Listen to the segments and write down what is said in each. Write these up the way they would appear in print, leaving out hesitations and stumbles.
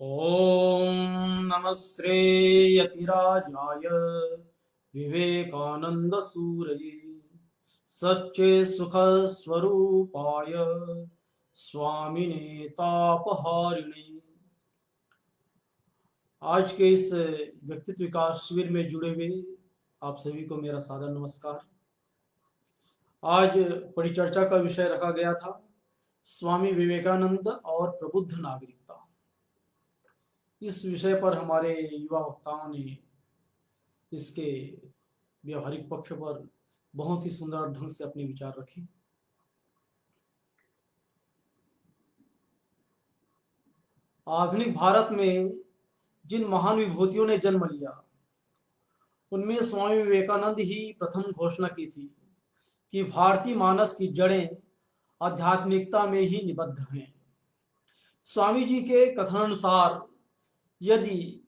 ॐ नमः श्रेयतिराजाय विवेकानन्दसूरये सच्चित्सुखस्वरूपाय स्वामिने तापहारिणे। आज के इस व्यक्तित्व विकास शिविर में जुड़े हुए आप सभी को मेरा सादर नमस्कार। आज परिचर्चा का विषय रखा गया था स्वामी विवेकानंद और प्रबुद्ध नागरिकता। इस विषय पर हमारे युवा वक्ताओं ने इसके व्यवहारिक पक्ष पर बहुत ही सुंदर ढंग से अपने विचार रखे। आधुनिक भारत में जिन महान विभूतियों ने जन्म लिया उनमें स्वामी विवेकानंद ही प्रथम घोषणा की थी कि भारतीय मानस की जड़ें आध्यात्मिकता में ही निबद्ध हैं। स्वामी जी के कथनानुसार यदि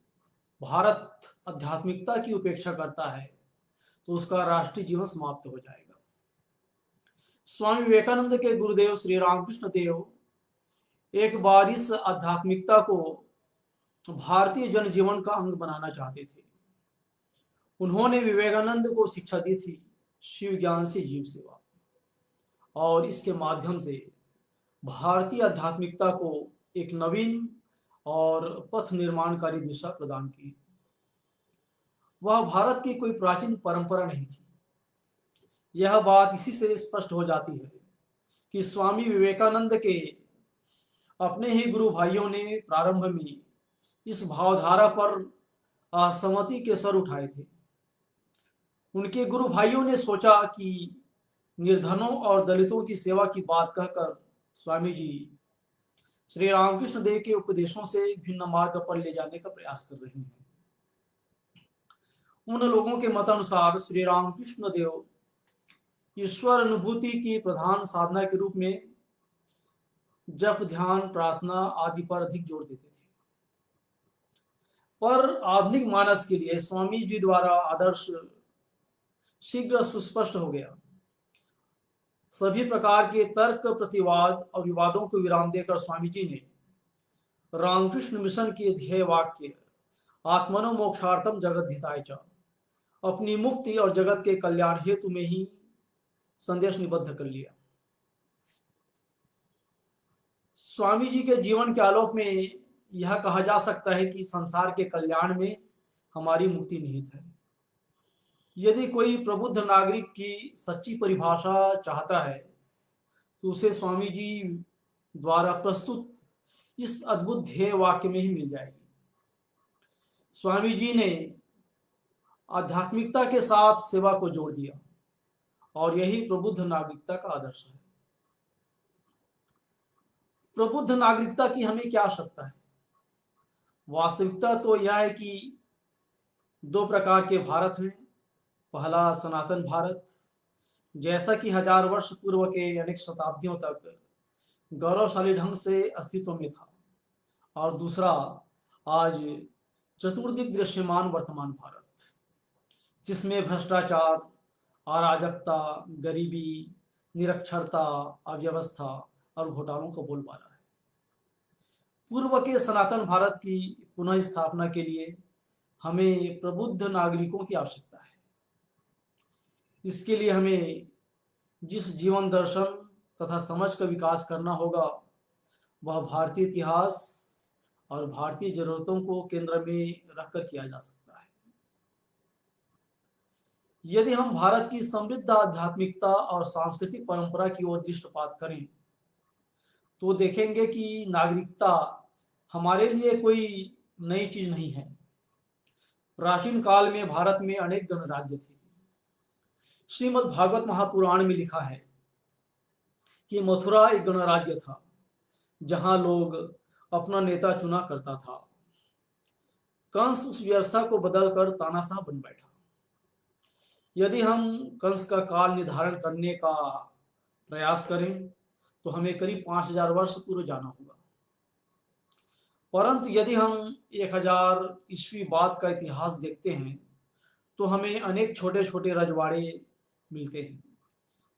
भारत आध्यात्मिकता की उपेक्षा करता है तो उसका राष्ट्रीय जीवन समाप्त हो जाएगा। स्वामी विवेकानंद के गुरुदेव श्री रामकृष्ण देव एक बार इस आध्यात्मिकता को भारतीय जनजीवन का अंग बनाना चाहते थे। उन्होंने विवेकानंद को शिक्षा दी थी शिव ज्ञान से जीव सेवा, और इसके माध्यम से भारतीय आध्यात्मिकता को एक नवीन और पथ निर्माणकारी दिशा प्रदान की। वह भारत की कोई प्राचीन परंपरा नहीं थी। यह बात इसी से स्पष्ट हो जाती है कि स्वामी विवेकानंद के अपने ही गुरु भाइयों ने प्रारंभ में इस भावधारा पर असहमति के स्वर उठाए थे। उनके गुरु भाइयों ने सोचा कि निर्धनों और दलितों की सेवा की बात कहकर स्वामी जी श्री रामकृष्ण देव के उपदेशों से भिन्न मार्ग पर ले जाने का प्रयास कर रहे हैं। उन लोगों के मतानुसार श्री रामकृष्ण देव ईश्वर अनुभूति की प्रधान साधना के रूप में जप, ध्यान, प्रार्थना आदि पर अधिक जोर देते थे। पर आधुनिक मानस के लिए स्वामी जी द्वारा आदर्श शीघ्र सुस्पष्ट हो गया। सभी प्रकार के तर्क, प्रतिवाद और विवादों को विराम देकर स्वामी जी ने रामकृष्ण मिशन के ध्येय वाक्य आत्मनो मोक्षार्थम जगद्धिताय च, अपनी मुक्ति और जगत के कल्याण हेतु में ही संदेश निबद्ध कर लिया। स्वामी जी के जीवन के आलोक में यह कहा जा सकता है कि संसार के कल्याण में हमारी मुक्ति निहित है। यदि कोई प्रबुद्ध नागरिक की सच्ची परिभाषा चाहता है तो उसे स्वामी जी द्वारा प्रस्तुत इस अद्भुत ध्येय वाक्य में ही मिल जाएगी। स्वामी जी ने आध्यात्मिकता के साथ सेवा को जोड़ दिया और यही प्रबुद्ध नागरिकता का आदर्श है। प्रबुद्ध नागरिकता की हमें क्या आवश्यकता है? वास्तविकता तो यह है कि दो प्रकार के भारत हैं। पहला सनातन भारत, जैसा कि हजार वर्ष पूर्व के अनेक शताब्दियों तक गौरवशाली ढंग से अस्तित्व में था, और दूसरा आज चतुर्दिक दृश्यमान वर्तमान भारत, जिसमें भ्रष्टाचार, अराजकता, गरीबी, निरक्षरता, अव्यवस्था और घोटालों का बोलबाला है। पूर्व के सनातन भारत की पुनः स्थापना के लिए हमें प्रबुद्ध नागरिकों की आवश्यकता है। इसके लिए हमें जिस जीवन दर्शन तथा समझ का विकास करना होगा वह भारतीय इतिहास और भारतीय जरूरतों को केंद्र में रखकर किया जा सकता है। यदि हम भारत की समृद्ध आध्यात्मिकता और सांस्कृतिक परंपरा की ओर दृष्टिपात करें तो देखेंगे कि नागरिकता हमारे लिए कोई नई चीज नहीं है। प्राचीन काल में भारत में अनेक गणराज्य थे। श्रीमद् भागवत महापुराण में लिखा है कि मथुरा एक गणराज्य था जहां लोग अपना नेता चुना करता था। कंस उस व्यवस्था को बदलकर तानाशाह बन बैठा। यदि हम कंस का काल निर्धारण करने का प्रयास करें तो हमें करीब 5000 वर्ष पूर्व जाना होगा। परंतु यदि हम 1000 ईस्वी बाद का इतिहास देखते हैं तो हमें अनेक छोटे छोटे रजवाड़े मिलते हैं,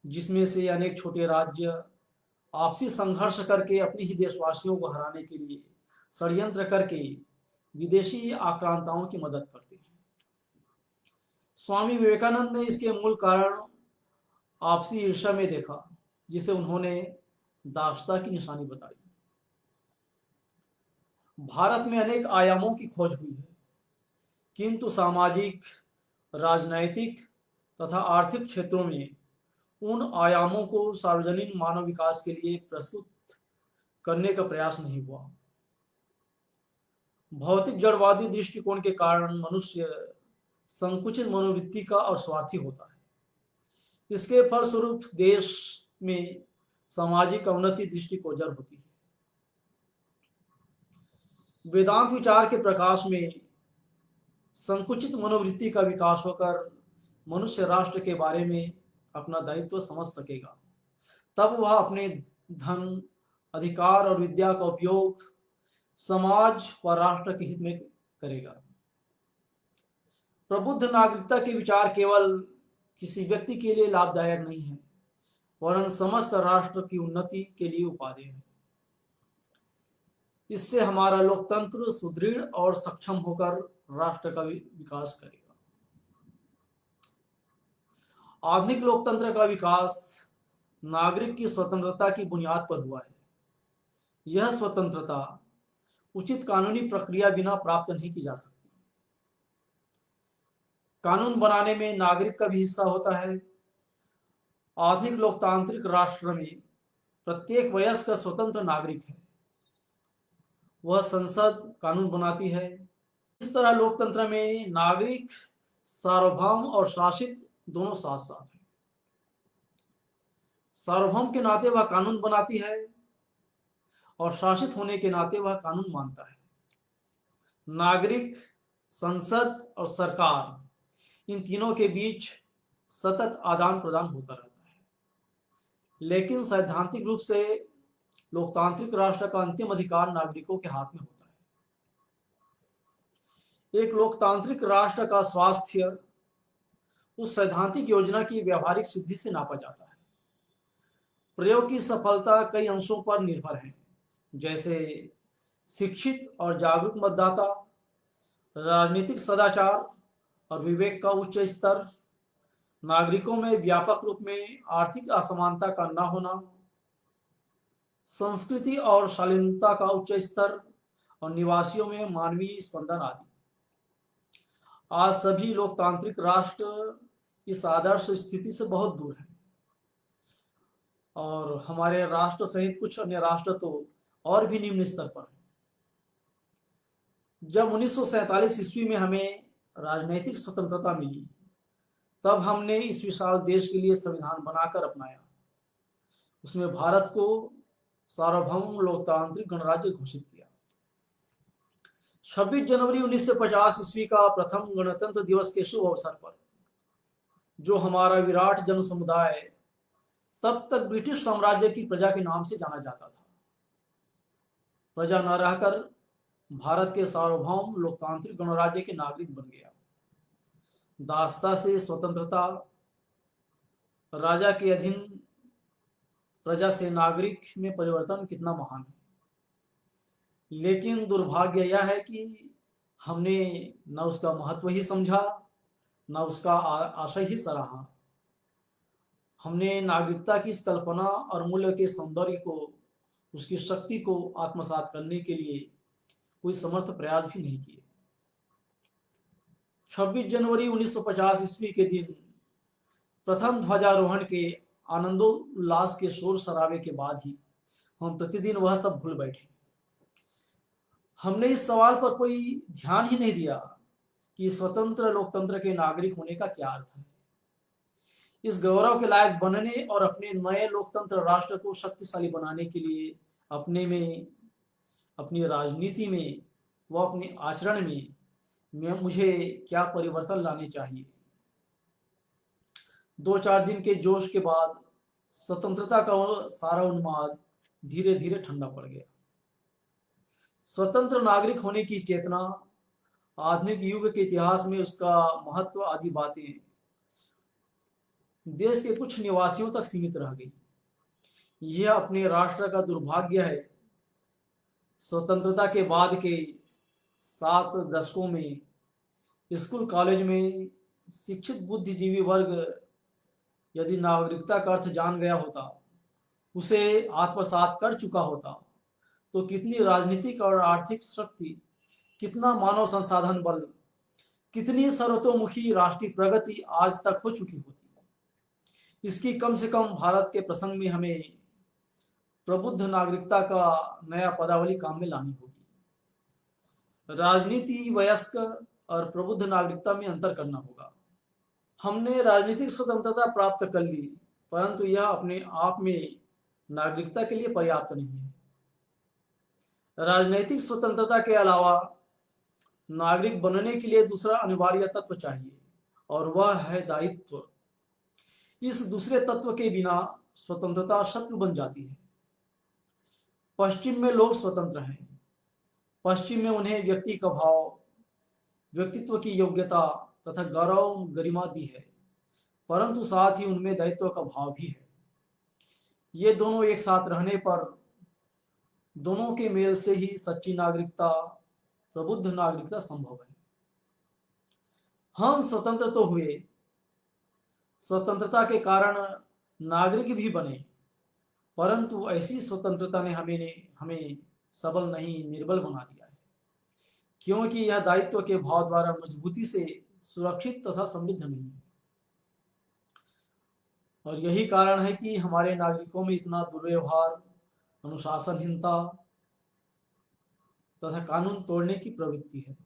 जिसमें से अनेक छोटे राज्य आपसी संघर्ष करके अपने ही देशवासियों को हराने के लिए षड्यंत्र करके विदेशी आक्रांताओं की मदद करते हैं। स्वामी विवेकानंद ने इसके मूल कारण आपसी ईर्ष्या में देखा, जिसे उन्होंने दासता की निशानी बताई। भारत में अनेक आयामों की खोज हुई है, किंतु सामाजिक, राजनैतिक तथा आर्थिक क्षेत्रों में उन आयामों को सार्वजनिक मानव विकास के लिए प्रस्तुत करने का प्रयास नहीं हुआ। भौतिक जड़वादी दृष्टिकोण के कारण मनुष्य संकुचित मनोवृत्ति का और स्वार्थी होता है। इसके फलस्वरूप देश में सामाजिक अवनति दृष्टि को जड़ होती है। वेदांत विचार के प्रकाश में संकुचित मनोवृत्ति का विकास होकर मनुष्य राष्ट्र के बारे में अपना दायित्व समझ सकेगा। तब वह अपने धन, अधिकार और विद्या का उपयोग समाज व राष्ट्र के हित में करेगा। प्रबुद्ध नागरिकता के विचार केवल किसी व्यक्ति के लिए लाभदायक नहीं है, वरन समस्त राष्ट्र की उन्नति के लिए उपादेय है। इससे हमारा लोकतंत्र सुदृढ़ और सक्षम होकर राष्ट्र का विकास करेगा। आधुनिक लोकतंत्र का विकास नागरिक की स्वतंत्रता की बुनियाद पर हुआ है। यह स्वतंत्रता उचित कानूनी प्रक्रिया बिना प्राप्त नहीं की जा सकती। कानून बनाने में नागरिक का भी हिस्सा होता है। आधुनिक लोकतांत्रिक राष्ट्र में प्रत्येक वयस्क स्वतंत्र नागरिक है। वह संसद कानून बनाती है। इस तरह लोकतंत्र में नागरिक सार्वभौम और शासित दोनों साथ साथ हैं। सार्वभौम के नाते वह कानून बनाती है और शासित होने के नाते वह कानून मानता है। नागरिक, संसद और सरकार, इन तीनों के बीच सतत आदान प्रदान होता रहता है। लेकिन सैद्धांतिक रूप से लोकतांत्रिक राष्ट्र का अंतिम अधिकार नागरिकों के हाथ में होता है। एक लोकतांत्रिक राष्ट्र का स्वास्थ्य उस सैद्धांतिक योजना की व्यावहारिक सिद्धि से नापा जाता है। प्रयोग की सफलता कई अंशों पर निर्भर है, जैसे शिक्षित और जागरूक मतदाता, राजनीतिक सदाचार और विवेक का उच्च स्तर, नागरिकों में व्यापक रूप में आर्थिक असमानता का न होना, संस्कृति और शालीनता का उच्च स्तर और निवासियों में मानवीय स्पंदन आदि। आज सभी लोकतांत्रिक राष्ट्र इस आदर्श स्थिति से बहुत दूर हैं और हमारे राष्ट्र सहित कुछ अन्य राष्ट्र तो और भी निम्न स्तर पर हैं। जब 1947 ईस्वी में हमें राजनैतिक स्वतंत्रता मिली, तब हमने इस विशाल देश के लिए संविधान बनाकर अपनाया। उसमें भारत को सार्वभौम लोकतांत्रिक गणराज्य घोषित किया। 26 जनवरी 1950 ईस्वी का प्रथम गणतंत्र दिवस के शुभ अवसर पर, जो हमारा विराट जन समुदाय तब तक ब्रिटिश साम्राज्य की प्रजा के नाम से जाना जाता था, प्रजा न रहकर भारत के सार्वभौम लोकतांत्रिक गणराज्य के नागरिक बन गया। दासता से स्वतंत्रता, राजा के अधीन प्रजा से नागरिक में परिवर्तन कितना महान है। लेकिन दुर्भाग्य यह है कि हमने न उसका महत्व ही समझा, न उसका आशय ही सराहा। हमने नागरिकता की इस कल्पना और मूल्य के सौंदर्य को, उसकी शक्ति को आत्मसात करने के लिए कोई समर्थ प्रयास भी नहीं किए। 26 जनवरी 1950 ईस्वी के दिन प्रथम ध्वजारोहण के आनंदोल्लास के शोर शराबे के बाद ही हम प्रतिदिन वह सब भूल बैठे। हमने इस सवाल पर कोई ध्यान ही नहीं दिया कि स्वतंत्र लोकतंत्र के नागरिक होने का क्या अर्थ है। इस गौरव के लायक बनने और अपने नए लोकतंत्र राष्ट्र को शक्तिशाली बनाने के लिए अपने में, अपनी राजनीति में व अपने आचरण में मुझे क्या परिवर्तन लाने चाहिए। 2-4 दिन के जोश के बाद स्वतंत्रता का सारा उन्माद धीरे धीरे ठंडा पड़ गया। स्वतंत्र नागरिक होने की चेतना, आधुनिक युग के इतिहास में उसका महत्व आदि बातें देश के कुछ निवासियों तक सीमित रह गई। यह अपने राष्ट्र का दुर्भाग्य है स्वतंत्रता के बाद के 7 दशकों में स्कूल कॉलेज में शिक्षित बुद्धिजीवी वर्ग यदि नागरिकता का अर्थ जान गया होता, उसे आत्मसात कर चुका होता, तो कितनी राजनीतिक और आर्थिक शक्ति, कितना मानव संसाधन बल, कितनी सर्वतोमुखी राष्ट्रीय प्रगति आज तक हो चुकी होती। इसकी कम से कम भारत के प्रसंग में हमें प्रबुद्ध नागरिकता का नया पदावली काम में लानी होगी। राजनीति वयस्क और प्रबुद्ध नागरिकता में अंतर करना होगा। हमने राजनीतिक स्वतंत्रता प्राप्त कर ली, परंतु यह अपने आप में नागरिकता के लिए पर्याप्त नहीं है। राजनीतिक स्वतंत्रता के अलावा नागरिक बनने के लिए दूसरा अनिवार्य तत्व चाहिए, और वह है दायित्व। इस दूसरे तत्व के बिना स्वतंत्रता शत्रु बन जाती है। पश्चिम में लोग स्वतंत्र हैं। पश्चिम में उन्हें व्यक्ति का भाव, व्यक्तित्व की योग्यता तथा गौरव गरिमा दी है, परंतु साथ ही उनमें दायित्व का भाव भी है। ये दोनों एक साथ रहने पर दोनों के मेल से ही सच्ची नागरिकता, प्रबुद्ध नागरिकता संभव है। हम स्वतंत्र तो हुए, स्वतंत्रता के कारण नागरिक भी बने, परंतु ऐसी स्वतंत्रता ने हमें सबल नहीं, निर्बल बना दिया है, क्योंकि यह दायित्व के भाव द्वारा मजबूती से सुरक्षित तथा समृद्ध नहीं है। और यही कारण है कि हमारे नागरिकों में इतना दुर्व्यवहार, अनुशासनहीनता तथा कानून तोड़ने की प्रवृत्ति है।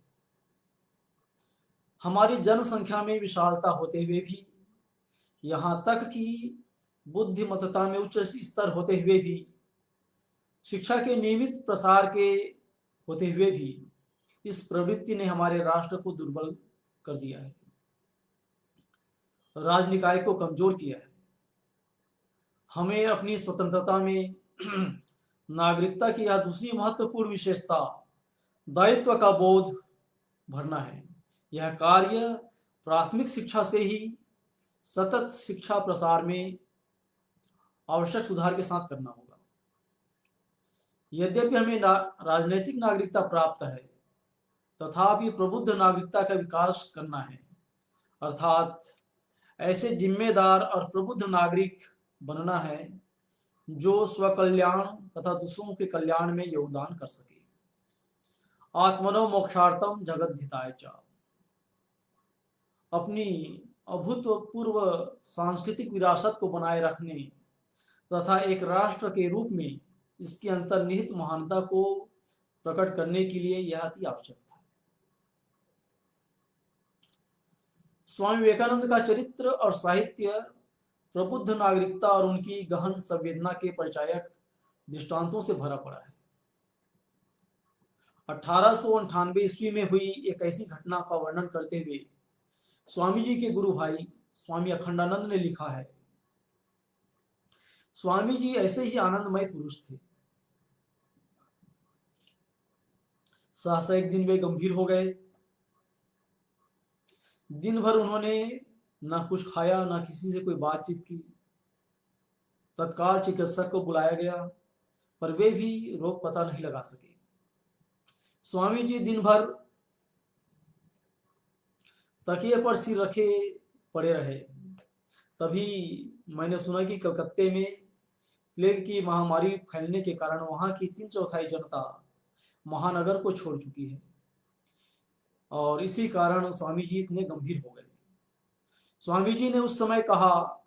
हमारी जनसंख्या में विशालता होते हुए भी, यहाँ तक कि बुद्धिमत्ता में उच्च स्तर होते हुए भी, शिक्षा के नियमित प्रसार के होते हुए भी, इस प्रवृत्ति ने हमारे राष्ट्र को दुर्बल कर दिया है, राजनिकाय को कमजोर किया है। हमें अपनी स्वतंत्रता में नागरिकता की यह दूसरी महत्वपूर्ण विशेषता, दायित्व का बोध भरना है। यह कार्य प्राथमिक शिक्षा से ही सतत शिक्षा प्रसार में आवश्यक सुधार के साथ करना होगा। यद्यपि हमें राजनैतिक नागरिकता प्राप्त है, तथापि प्रबुद्ध नागरिकता का विकास करना है, अर्थात ऐसे जिम्मेदार और प्रबुद्ध नागरिक बनना है जो स्वकल्याण तथा दूसरों के कल्याण में योगदान कर सके। आत्मनो मोक्षार्थम जगद्धिताय च। अपनी अभूतपूर्व सांस्कृतिक विरासत को बनाए रखने तथा एक राष्ट्र के रूप में इसकी अंतर्निहित महानता को प्रकट करने के लिए यह अति आवश्यक था। स्वामी विवेकानंद का चरित्र और साहित्य प्रबुद्ध नागरिकता और उनकी गहन संवेदना के परिचायक दृष्टांतों से भरा पड़ा है। 1898 ईस्वी में हुई एक ऐसी घटना का वर्णन करते हुए स्वामी जी के गुरु भाई स्वामी अखंडानंद ने लिखा है। स्वामी जी ऐसे ही आनंदमय पुरुष थे। सहसा एक दिन वे गंभीर हो गए। दिन भर उन्होंने न कुछ खाया, न किसी से कोई बातचीत की। तत्काल चिकित्सक को बुलाया गया, पर वे भी रोग पता नहीं लगा सके। स्वामी जी दिन भर तकिए पर सिर रखे पड़े रहे। तभी मैंने सुना कि कलकत्ते में प्लेग की महामारी फैलने के कारण वहां की 3/4 जनता महानगर को छोड़ चुकी है, और इसी कारण स्वामी जी इतने गंभीर हो गए। स्वामी जी ने उस समय कहा,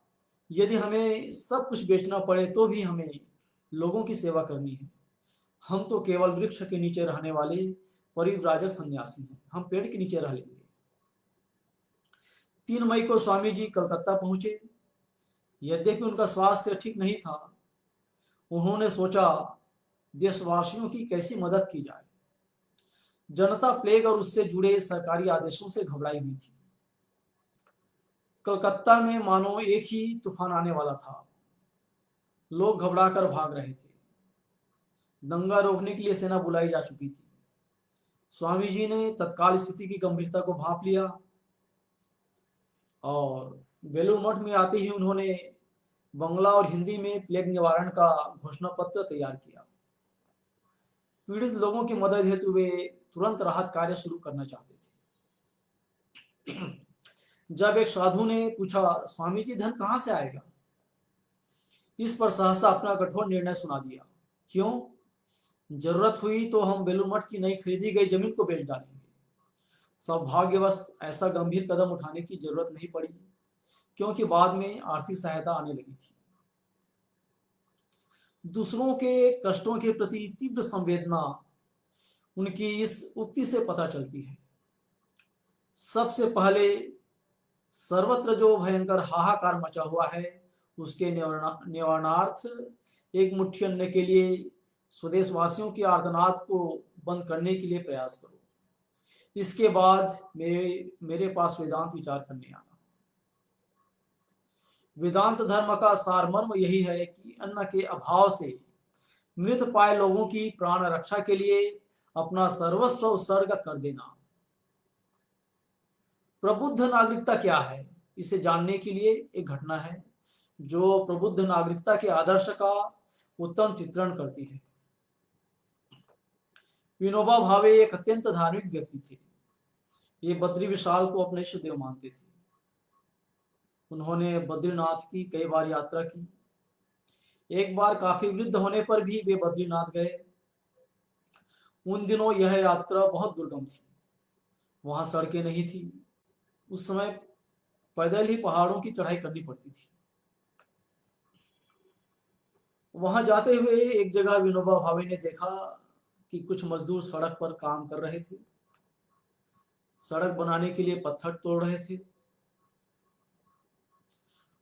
यदि हमें सब कुछ बेचना पड़े तो भी हमें लोगों की सेवा करनी है। हम तो केवल वृक्ष के नीचे रहने वाले परिव्राजक सन्यासी हैं, हम पेड़ के नीचे रह लेंगे। 3 मई को स्वामी जी कलकत्ता पहुंचे। यद्यपि उनका स्वास्थ्य ठीक नहीं था, उन्होंने सोचा देशवासियों की कैसी मदद की जाए। जनता प्लेग और उससे जुड़े सरकारी आदेशों से घबराई हुई थी। कलकत्ता में मानो एक ही तूफान आने वाला था। लोग घबराकर भाग रहे थे। दंगा रोकने के लिए सेना बुलाई जा चुकी थी। स्वामी जी ने तत्काल स्थिति की गंभीरता को भांप लिया और बेलूर मठ में आते ही उन्होंने बंगला और हिंदी में प्लेग निवारण का घोषणा पत्र तैयार किया। पीड़ित लोगों की मदद हेतु वे तुरंत राहत कार्य शुरू करना चाहते थे। जब एक साधु ने पूछा, स्वामी जी धन कहाँ से आएगा, इस पर सहसा अपना कठोर निर्णय सुना दिया। क्यों? जरूरत हुई तो हम बेलूर मठ की नई खरीदी गई जमीन को बेच डालेंगे। सौभाग्यवश ऐसा गंभीर कदम उठाने की जरूरत नहीं पड़ी, क्योंकि बाद में आर्थिक सहायता आने लगी थी। दूसरों के कष्टों के प्रति तीव्र संवेदना उनकी इस उक्ति से पता चलती है। सबसे पहले सर्वत्र जो भयंकर हाहाकार मचा हुआ है, उसके निवारणार्थ एक मुट्ठी अन्न के लिए स्वदेशवासियों की आर्तनाद को बंद करने के लिए प्रयास करो। इसके बाद मेरे पास वेदांत विचार करने आना। वेदांत धर्म का सारमर्म यही है कि अन्न के अभाव से मृत पाए लोगों की प्राण रक्षा के लिए अपना सर्वस्व उत्सर्ग कर देना। प्रबुद्ध नागरिकता क्या है, इसे जानने के लिए एक घटना है जो प्रबुद्ध नागरिकता के आदर्श का उत्तम चित्रण करती है। विनोबा भावे एक अत्यंत धार्मिक व्यक्ति थे। ये बद्री विशाल को अपने इष्ट देव मानते थे। उन्होंने बद्रीनाथ की कई बार यात्रा की। एक बार काफी वृद्ध होने पर भी वे बद्रीनाथ गए। उन दिनों यह यात्रा बहुत दुर्गम थी, वहां सड़कें नहीं थी। उस समय पैदल ही पहाड़ों की चढ़ाई करनी पड़ती थी। वहां जाते हुए एक जगह विनोबा भावे ने देखा कि कुछ मजदूर सड़क पर काम कर रहे थे। सड़क बनाने के लिए पत्थर तोड़ रहे थे।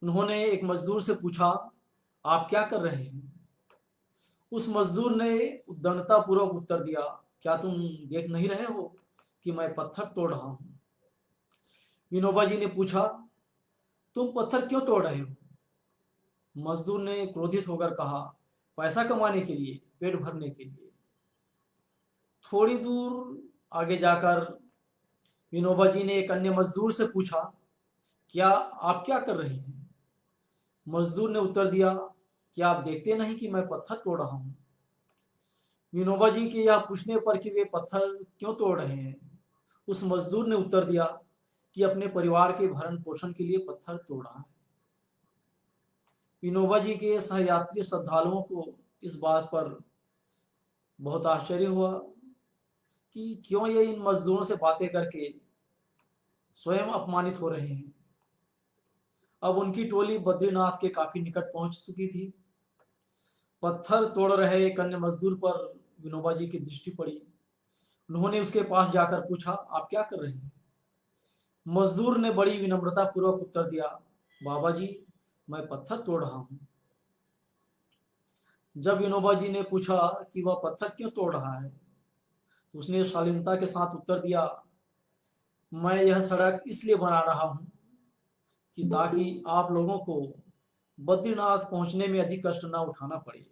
उन्होंने एक मजदूर से पूछा, आप क्या कर रहे हैं? उस मजदूर ने उद्दंडता पूर्वक उत्तर दिया, क्या तुम देख नहीं रहे हो कि मैं पत्थर तोड़ रहा हूं? विनोबा जी ने पूछा, तुम पत्थर क्यों तोड़ रहे हो? मजदूर ने क्रोधित होकर कहा, पैसा कमाने के लिए, पेट भरने के लिए। थोड़ी दूर आगे जाकर विनोबा जी ने एक अन्य मजदूर से पूछा, क्या आप क्या कर रहे हैं? मजदूर ने उत्तर दिया, क्या आप देखते नहीं कि मैं पत्थर तोड़ रहा हूं? विनोबा जी के यह पूछने पर कि वे पत्थर क्यों तोड़ रहे हैं, उस मजदूर ने उत्तर दिया कि अपने परिवार के भरण पोषण के लिए पत्थर तोड़ रहा है। विनोबा जी के सहयात्री श्रद्धालुओं को इस बात पर बहुत आश्चर्य हुआ कि क्यों ये इन मजदूरों से बातें करके स्वयं अपमानित हो रहे हैं। अब उनकी टोली बद्रीनाथ के काफी निकट पहुंच चुकी थी। पत्थर तोड़ रहे एक अन्य मजदूर पर विनोबा जी की दृष्टि पड़ी। उन्होंने उसके पास जाकर पूछा, आप क्या कर रहे हैं? मजदूर ने बड़ी विनम्रता पूर्वक उत्तर दिया, बाबा जी मैं पत्थर तोड़ रहा हूं। जब विनोबा जी ने पूछा कि वह पत्थर क्यों तोड़ रहा है, तो उसने शालीनता के साथ उत्तर दिया, मैं यह सड़क इसलिए बना रहा हूं कि ताकि आप लोगों को बद्रीनाथ पहुंचने में अधिक कष्ट न उठाना पड़े।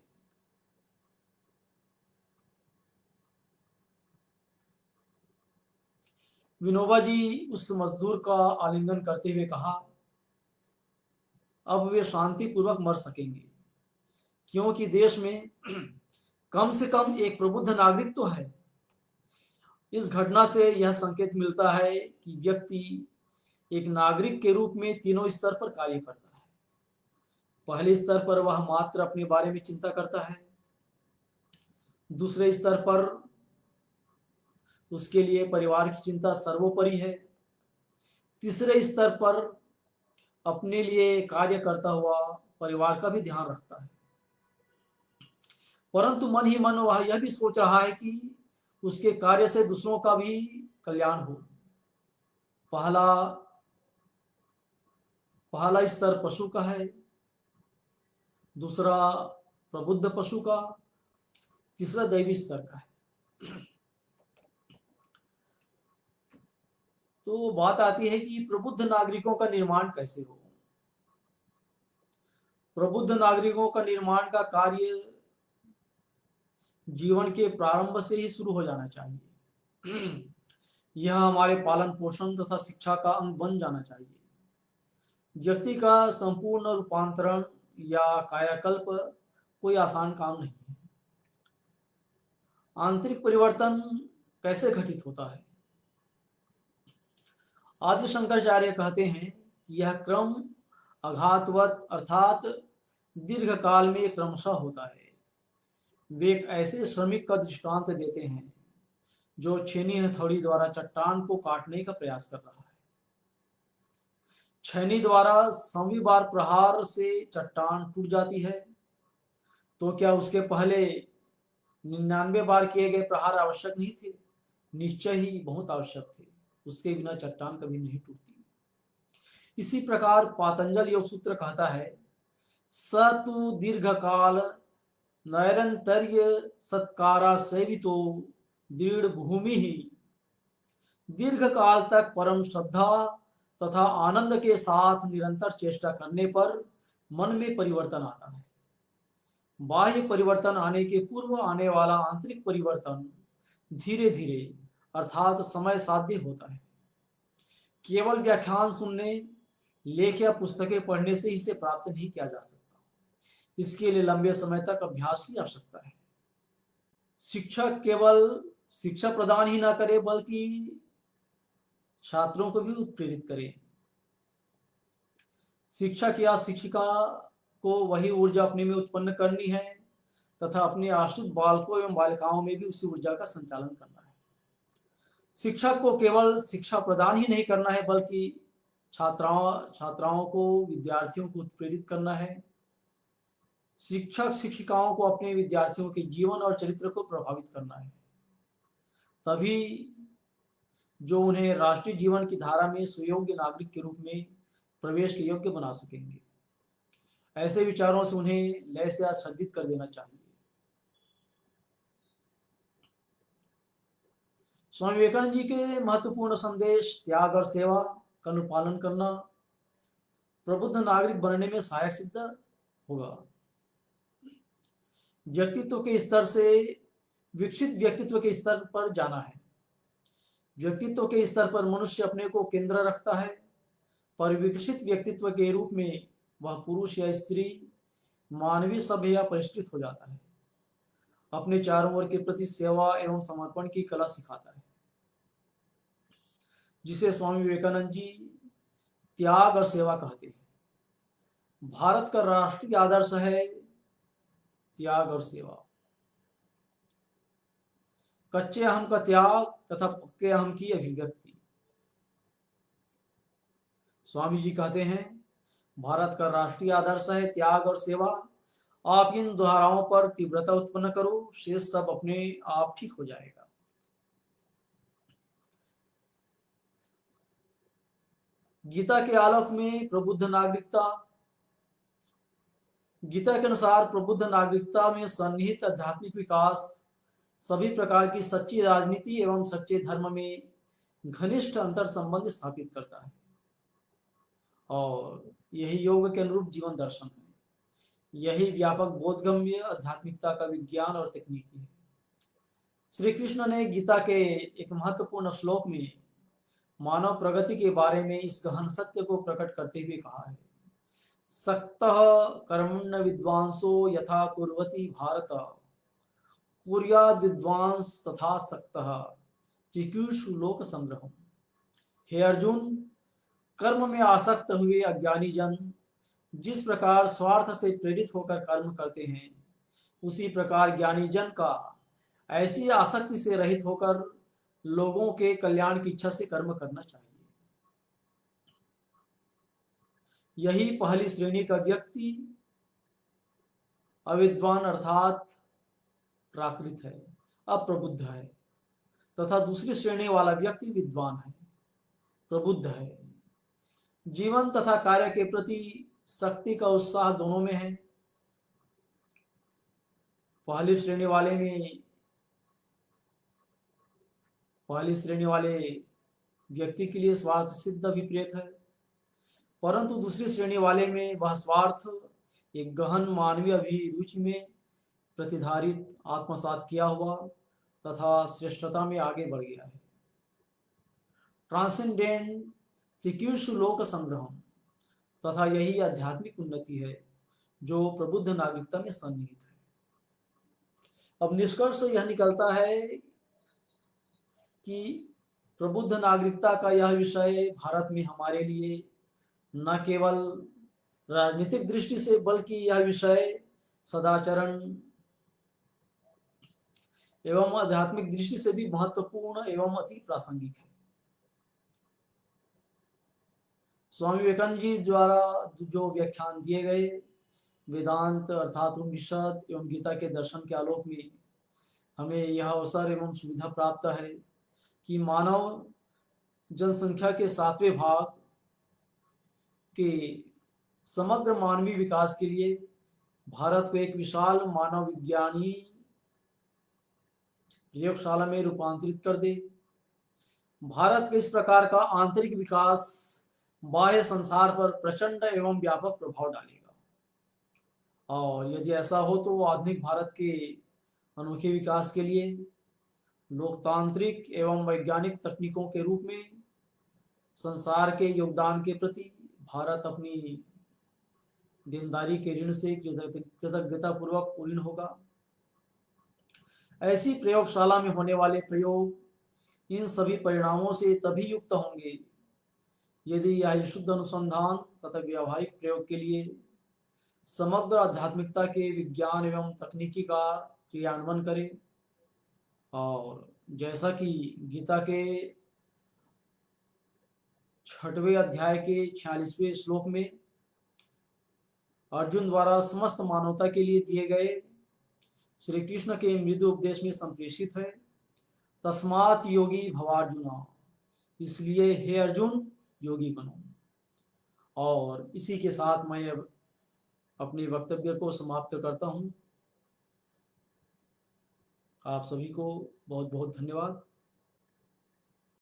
विनोबा जी उस मजदूर का आलिंगन करते हुए कहा, अब वे शांति पूर्वक मर सकेंगे, क्योंकि देश में कम से कम एक प्रबुद्ध नागरिक तो है। इस घटना से यह संकेत मिलता है कि व्यक्ति एक नागरिक के रूप में तीनों स्तर पर कार्य करता है। पहले स्तर पर वह मात्र अपने बारे में चिंता करता है। दूसरे स्तर पर उसके लिए परिवार की चिंता सर्वोपरि है। तीसरे स्तर पर अपने लिए कार्य करता हुआ परिवार का भी ध्यान रखता है। परंतु मन ही मन वह यह भी सोच रहा है कि उसके कार्य से दूसरों का भी कल्याण हो। पहला पहला स्तर पशु का है, दूसरा प्रबुद्ध पशु का, तीसरा दैवी स्तर का है। तो बात आती है कि प्रबुद्ध नागरिकों का निर्माण कैसे हो। प्रबुद्ध नागरिकों का निर्माण का कार्य जीवन के प्रारंभ से ही शुरू हो जाना चाहिए। यह हमारे पालन पोषण तथा शिक्षा का अंग बन जाना चाहिए। व्यक्ति का संपूर्ण रूपांतरण या कायाकल्प कोई आसान काम नहीं है। आंतरिक परिवर्तन कैसे घटित होता है? आदि शंकराचार्य कहते हैं कि यह क्रम अघातवत अर्थात दीर्घ काल में क्रमशः होता है। वे एक ऐसे श्रमिक का दृष्टांत देते हैं जो छेनी हथौड़ी द्वारा चट्टान को काटने का प्रयास कर रहा है। छेनी द्वारा 100वीं बार प्रहार से चट्टान टूट जाती है, तो क्या उसके पहले 99 बार किए गए प्रहार आवश्यक नहीं थे? निश्चय ही बहुत आवश्यक थे। उसके बिना चट्टान कभी नहीं टूटती। इसी प्रकार पातंजल योग सूत्र कहता है, स तु दीर्घ काल नैरंतर्य सत्कारा सेवितो दृढ़ भूमि ही। दीर्घ काल तक परम श्रद्धा तथा आनंद के साथ निरंतर चेष्टा करने पर मन में परिवर्तन आता है। बाह्य परिवर्तन आने के पूर्व आने वाला आंतरिक परिवर्तन धीरे धीरे अर्थात समय साध्य होता है। केवल व्याख्यान सुनने, लेख या पुस्तकें पढ़ने से इसे प्राप्त नहीं किया जा सकता। इसके लिए लंबे समय तक अभ्यास की आवश्यकता है। शिक्षक केवल शिक्षा प्रदान ही ना करे बल्कि छात्रों को भी उत्प्रेरित करे। शिक्षक या शिक्षिका को वही ऊर्जा अपने में उत्पन्न करनी है तथा अपने आश्रित बालकों एवं बालिकाओं में भी उसी ऊर्जा का संचालन करना है। शिक्षक को केवल शिक्षा प्रदान ही नहीं करना है बल्कि छात्राओं को, विद्यार्थियों को उत्प्रेरित करना है। शिक्षक शिक्षिकाओं को अपने विद्यार्थियों के जीवन और चरित्र को प्रभावित करना है, तभी जो उन्हें राष्ट्रीय जीवन की धारा में सुयोग्य नागरिक के रूप में प्रवेश के योग्य बना सकेंगे। ऐसे विचारों से उन्हें लय से आच्छादित कर देना चाहिए। स्वामी विवेकानंद जी के महत्वपूर्ण संदेश त्याग और सेवा का अनुपालन करना प्रबुद्ध नागरिक बनने में सहायक सिद्ध होगा। व्यक्तित्व के स्तर से विकसित व्यक्तित्व के स्तर पर जाना है। व्यक्तित्व के स्तर पर मनुष्य अपने को केंद्र रखता है, पर विकसित व्यक्तित्व के रूप में वह पुरुष या स्त्री मानवीय सभ्य या परिष्कृत हो जाता है। अपने चारों ओर के प्रति सेवा एवं समर्पण की कला सिखाता है, जिसे स्वामी विवेकानंद जी त्याग और सेवा कहते हैं। भारत का राष्ट्रीय आदर्श है त्याग और सेवा। कच्चे अहम का त्याग तथा पक्के अहम की अभिव्यक्ति। स्वामी जी कहते हैं, भारत का राष्ट्रीय आदर्श है त्याग और सेवा। आप इन धाराओं पर तीव्रता उत्पन्न करो, शेष सब अपने आप ठीक हो जाएगा। गीता के आलोक में प्रबुद्ध नागरिकता। गीता के अनुसार प्रबुद्ध नागरिकता में सन्निहित आध्यात्मिक विकास सभी प्रकार की सच्ची राजनीति एवं सच्चे धर्म में घनिष्ठ अंतर संबंध स्थापित करता है, और यही योग के अनुरूप जीवन दर्शन है। यही व्यापक बोधगम्य आध्यात्मिकता का विज्ञान और तकनीकी है। श्री कृष्ण ने गीता के एक महत्वपूर्ण श्लोक में मानव प्रगति के बारे में इस गहन सत्य को प्रकट करते हुए कहा है, सक्तः कर्मण्य विद्वांसो यथा कुर्वति भारत कुर्याद् विद्वांस तथा सक्तः चिकीर्षु लोक संग्रहम्। हे अर्जुन, कर्म में आसक्त हुए अज्ञानी जन जिस प्रकार स्वार्थ से प्रेरित होकर कर्म करते हैं, उसी प्रकार ज्ञानी जन का ऐसी आसक्ति से रहित होकर लोगों के कल्याण की इच्छा से कर्म करना चाहिए। यही पहली श्रेणी का व्यक्ति अविद्वान अर्थात प्राकृत है, अप्रबुद्ध है, तथा दूसरी श्रेणी वाला व्यक्ति विद्वान है, प्रबुद्ध है। जीवन तथा कार्य के प्रति शक्ति का उत्साह दोनों में है। पहली श्रेणी वाले व्यक्ति के लिए स्वार्थ सिद्ध अभिप्रेत है, परंतु दूसरी श्रेणी वाले में वह स्वार्थ एक गहन मानवीय अभिरुचि में प्रतिधारित आत्मसात किया हुआ तथा श्रेष्ठता में आगे बढ़ गया है। ट्रांसेंडेंट चिकीर्षु लोक संग्रहम, तथा यही आध्यात्मिक उन्नति है जो प्रबुद्ध नागरिकता में सन्निहित है। अब निष्कर्ष यह निकलता है कि प्रबुद्ध नागरिकता का यह विषय भारत में हमारे लिए न केवल राजनीतिक दृष्टि से बल्कि यह विषय सदाचरण एवं आध्यात्मिक दृष्टि से भी महत्वपूर्ण एवं अति प्रासंगिक है। स्वामी विवेकानंद जी द्वारा जो व्याख्यान दिए गए वेदांत अर्थात उपनिषद एवं गीता के दर्शन के आलोक में हमें यह अवसर एवं सुविधा प्राप्त है कि मानव जनसंख्या के 7वें भाग के समग्र मानवीय विकास के लिए भारत को एक विशाल मानव विज्ञानी प्रयोगशाला में रूपांतरित कर दे। भारत के इस प्रकार का आंतरिक विकास बाह्य संसार पर प्रचंड एवं व्यापक प्रभाव डालेगा, और यदि ऐसा हो तो आधुनिक भारत के अनोखे विकास के लिए लोकतांत्रिक एवं वैज्ञानिक तकनीकों के रूप में संसार के योगदान के प्रति भारत अपनी देनदारी के ऋण से कृतज्ञता पूर्वक ऋण होगा। ऐसी प्रयोगशाला में होने वाले प्रयोग इन सभी परिणामों से तभी युक्त होंगे यदि यह शुद्ध अनुसंधान तथा व्यावहारिक प्रयोग के लिए समग्र आध्यात्मिकता के विज्ञान एवं तकनीकी का क्रियान्वयन करे। और जैसा कि गीता के 6वें अध्याय के 46वें श्लोक में अर्जुन द्वारा समस्त मानवता के लिए दिए गए श्री कृष्ण के मृदु उपदेश में संप्रेषित है, तस्मात् योगी भवार्जुना, इसलिए हे अर्जुन योगी बनो। और इसी के साथ मैं अब अपने वक्तव्य को समाप्त करता हूं। आप सभी को बहुत बहुत धन्यवाद।